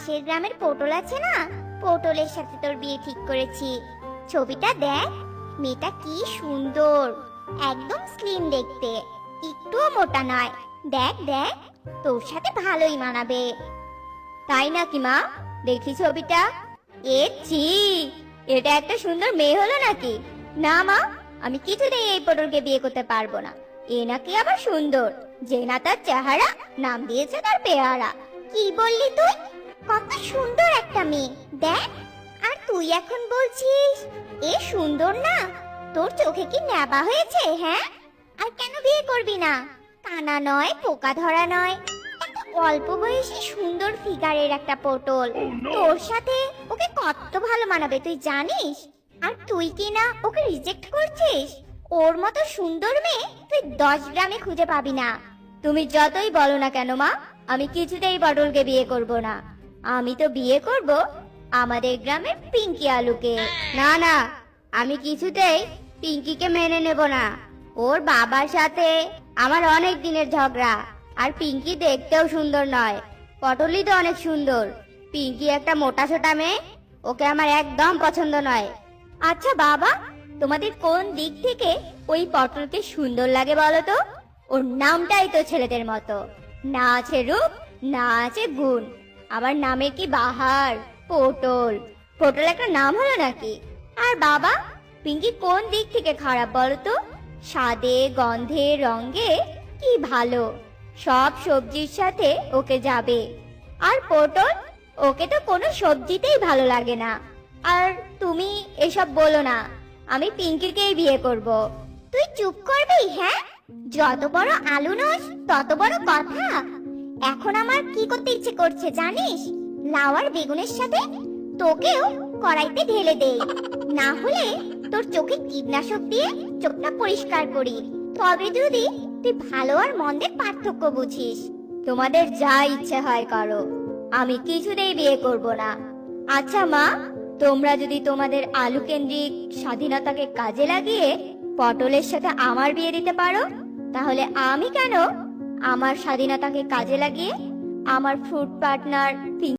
পাশের গ্রামের পটল আছে না, পটলের সাথে তোর বিয়ে ঠিক করেছি। ছবিটা দেখ, মেয়েটা কি সুন্দর, একদম স্লিম দেখতে, একটুও মোটা নয়। দেখ দেখ, তোর সাথে ভালোই মানাবে। তাই নাকি মা? দেখি ছবিটা। এ ছি, এটা একটা সুন্দর মেয়ে হলো নাকি? না মা, আমি কিছুতেই এই পটলকে বিয়ে করতে পারবো না। এ নাকি আবার সুন্দর, যে না তার চেহারা, নাম দিয়েছে তার পেয়ারা। কি বললি তুই? কত সুন্দর একটা মেয়ে দেখ, আর তুই এখন বলছিস এ সুন্দর না? তোর চোখে কি নেবা হয়েছে? হ্যাঁ, আর কেন বিয়ে করবি না? কানা নয়, পোকা ধরা নয়, একটা অল্প বয়সী সুন্দর ফিগারের একটা পটল। তোর সাথে ওকে কত ভালো মানাবে তুই জানিস? আর তুই কি না ওকে রিজেক্ট করছিস? ওর মতো সুন্দর মেয়ে তুই 10 গ্রামে খুঁজে পাবি না। তুমি যতই বলো না কেন মা, আমি কিছুতেই পটলকে বিয়ে করব না। আমি তো বিয়ে করব আমাদের গ্রামের পিঙ্কি আলুকে। না না, আমি কিছুতেই পিঙ্কিকে মেনে নেব না। ওর বাবার সাথে আমার অনেক দিনের ঝগড়া। আর পিঙ্কি দেখতেও সুন্দর নয়, পটলই তো অনেক সুন্দর। পিঙ্কি একটা মোটা সোটা মেয়ে, ওকে আমার একদম পছন্দ নয়। আচ্ছা বাবা, তোমাদের কোন দিক থেকে ওই পটলকে সুন্দর লাগে বলো তো? ওর নামটাই তো ছেলেদের মতো, না আছে রূপ, না আছে গুণ। আবার নামের কি বাহার, পটল। পটল একটা নাম হলো নাকি? আর বাবা, পিঙ্কি কোন দিক থেকে খারাপ বলো তো? স্বাদে, গন্ধে, রঙে কি ভালো, সব সবজির সাথে ওকে যাবে। আর পটল, ওকে তো কোনো সবজিতেই ভালো লাগে না। আর তুমি এসব বলো না, আমি পিঙ্কিকেই বিয়ে করব। তুই চুপ করবি? হ্যাঁ, যত বড় আলু নস তত বড় কথা। এখন আমার কি করতে ইচ্ছে করছে জানিস? লাউ আর বেগুনের সাথে তোকেও কড়াইতে ঢেলে দেই, না হলে তোর চোখে কীটনাশক দিয়ে চোখটা পরিষ্কার করি। তবে যদি তুই ভালো আর মন্দের পার্থক্য বুঝিস। তোমাদের যা ইচ্ছে হয় করো, আমি কিছুতেই বিয়ে করব না। আচ্ছা মা, তোমরা যদি তোমাদের আলু কেন্দ্রিক স্বাধীনতাকে কাজে লাগিয়ে পটলের সাথে আমার বিয়ে দিতে পারো, তাহলে আমি কেন আমার স্বাধীনতাকে কাজে লাগিয়ে আমার ফ্রুট পার্টনার